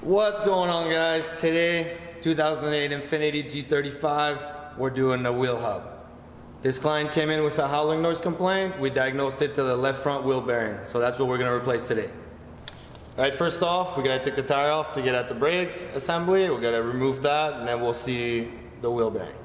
What's going on, guys? Today, 2008 Infiniti G35, we're doing the wheel hub. This client came in with a howling noise complaint. We diagnosed it to the left front wheel bearing, so that's what we're going to replace today. Alright, first off, we got to take the tire off to get at the brake assembly. We got to remove that, and then we'll see the wheel bearing.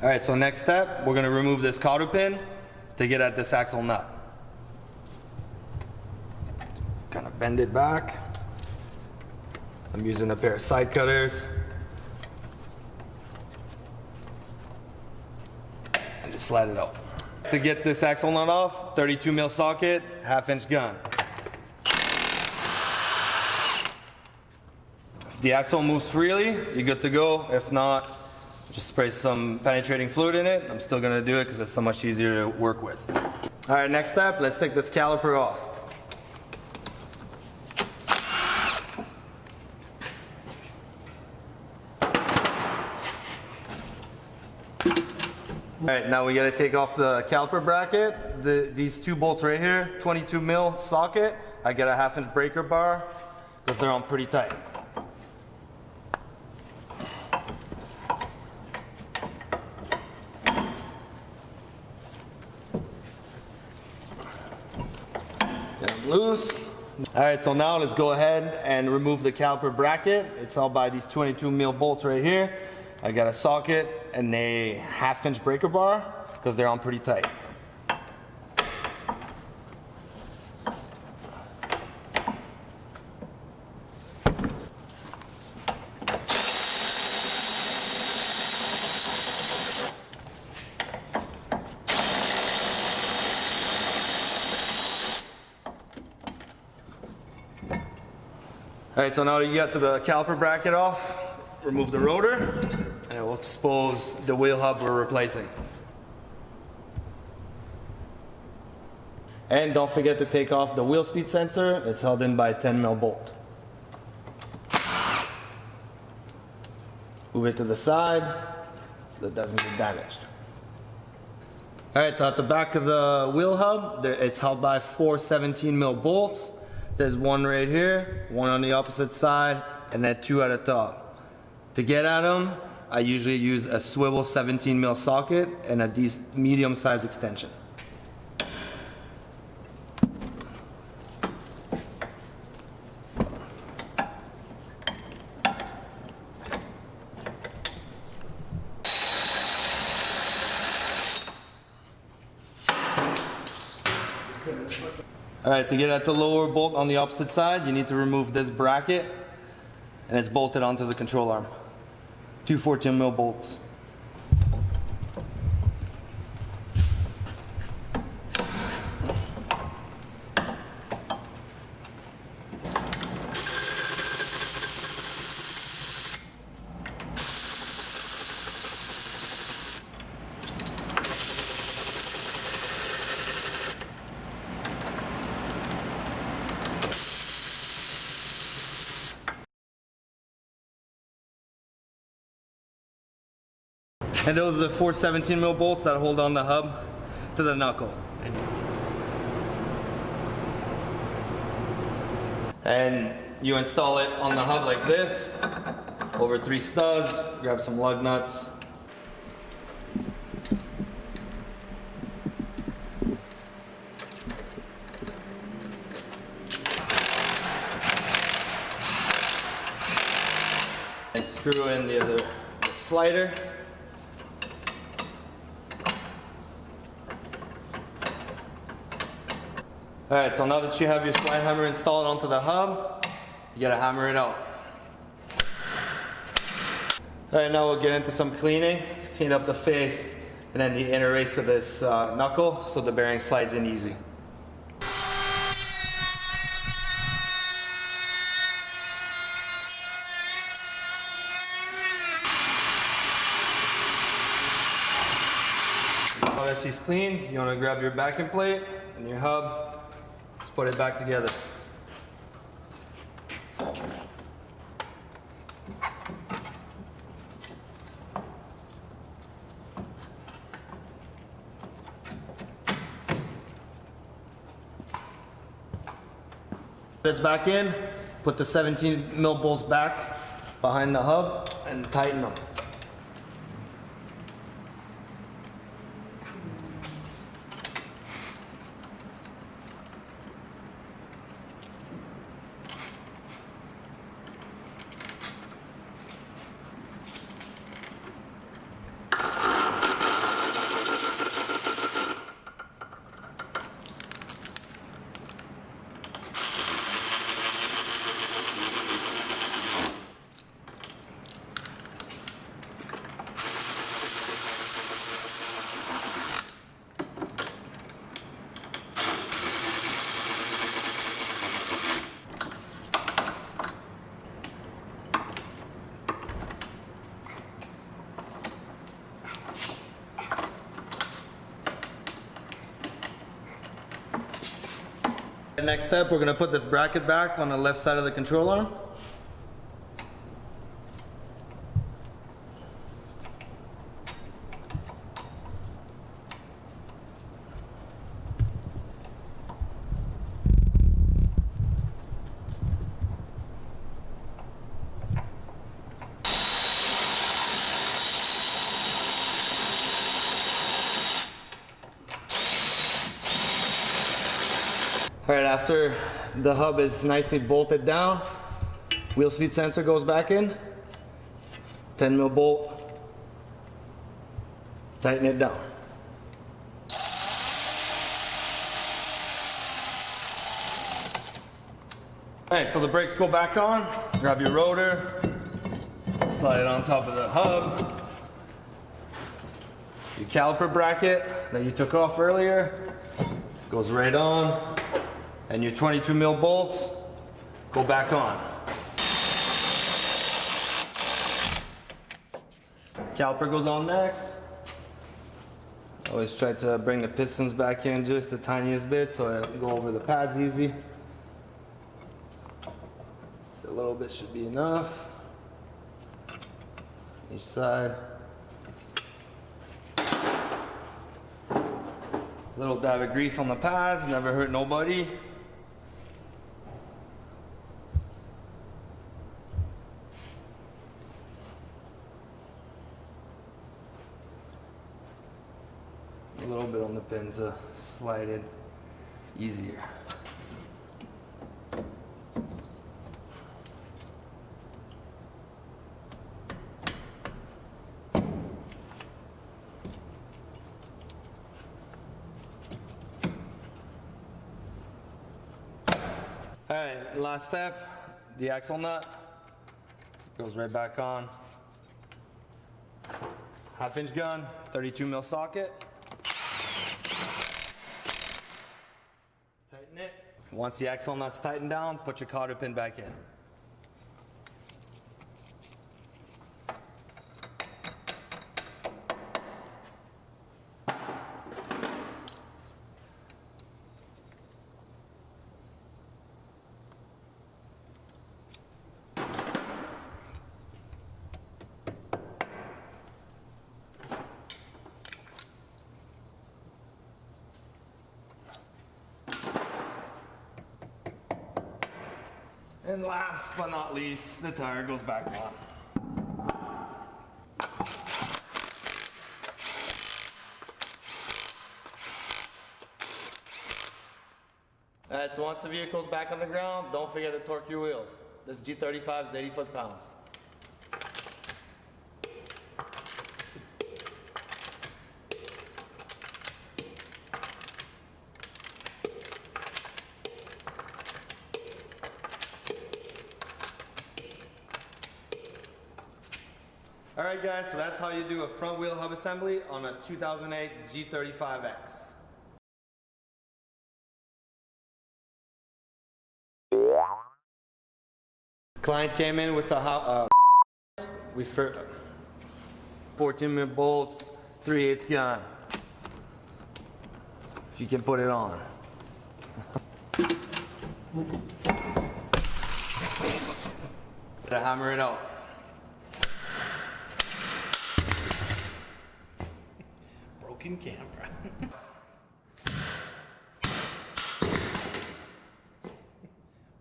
Alright, so next step, we're going to remove this cotter pin to get at this axle nut. Kind of bend it back. I'm using a pair of side cutters. And just slide it out. To get this axle nut off, 32 mil socket, 1/2 inch gun. If the axle moves freely, you're good to go. If not, just spray some penetrating fluid in it. I'm still gonna do it because it's so much easier to work with. All right, next step, let's take this caliper off. All right, now we gotta take off the caliper bracket. These two bolts right here, 22 mil socket. I get a 1/2 inch breaker bar because they're on pretty tight. Loose. All right, so now let's go ahead and remove the caliper bracket. It's held by these 22 mil bolts right here. I got a socket and a 1/2 inch breaker bar because they're on pretty tight. Alright, so now you got the caliper bracket off, remove the rotor, and it will expose the wheel hub we're replacing. And don't forget to take off the wheel speed sensor. It's held in by a 10 mil bolt. Move it to the side so it doesn't get damaged. Alright, so at the back of the wheel hub, it's held by 4 17 mil bolts. There's one right here, one on the opposite side, and then 2 at the top. To get at them, I usually use a swivel 17 mil socket and a medium size extension. Alright, to get at the lower bolt on the opposite side, you need to remove this bracket, and it's bolted onto the control arm. 2 14 mil bolts. And those are the 4 17 mil bolts that hold on the hub to the knuckle. And you install it on the hub like this, over 3 studs, grab some lug nuts. And screw in the other slider. Alright, so now that you have your slide hammer installed onto the hub, you gotta hammer it out. Alright, now we'll get into some cleaning. Just clean up the face and then the inner race of this knuckle so the bearing slides in easy. notice she's clean, you want to grab your backing plate and your hub, let's put it back together. It's back in, put the 17 mil bolts back behind the hub and tighten them. Next step, we're going to put this bracket back on the left side of the control arm. All right, after the hub is nicely bolted down, wheel speed sensor goes back in, 10 mil bolt, tighten it down. All right, so the brakes go back on, grab your rotor, slide it on top of the hub, your caliper bracket that you took off earlier goes right on. And your 22 mil bolts go back on. Caliper goes on next. Always try to bring the pistons back in just the tiniest bit so I can go over the pads easy. So a little bit should be enough. Each side. Little dab of grease on the pads, never hurt nobody. A little bit on the pin to slide it easier. All right, last step, the axle nut goes right back on. 1/2 inch gun, 32 mil socket. Tighten it. Once the axle nut's tightened down, put your cotter pin back in. And last but not least, the tire goes back on. Alright, so once the vehicle's back on the ground, don't forget to torque your wheels. This G35 is 80 foot-pounds. Alright guys, so that's how you do a front wheel hub assembly on a 2008 G35X. Client came in with a 14 mil bolts, 3/8 gun. if you can put it on. Gotta hammer it out. Broken camera.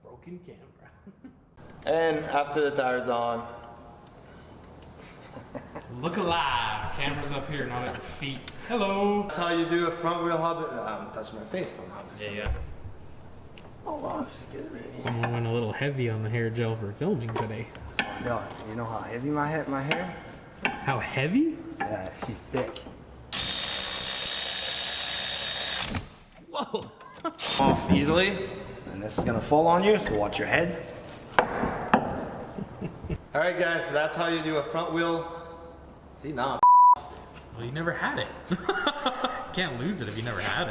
Broken camera. And after the tire's on, Look alive. Camera's up here, not at your feet. Hello. that's how you do a front wheel hub. I'm touching my face on obviously. Yeah. Oh wow, just get ready. Someone went a little heavy on the hair gel for filming today. No, you know how heavy my hair? How heavy? Yeah, she's thick. Whoa. Off easily, and this is gonna fall on you, so watch your head. All right, guys, so that's how you do a front wheel. See, now I'm Well, you never had it. Can't lose it if you never had it.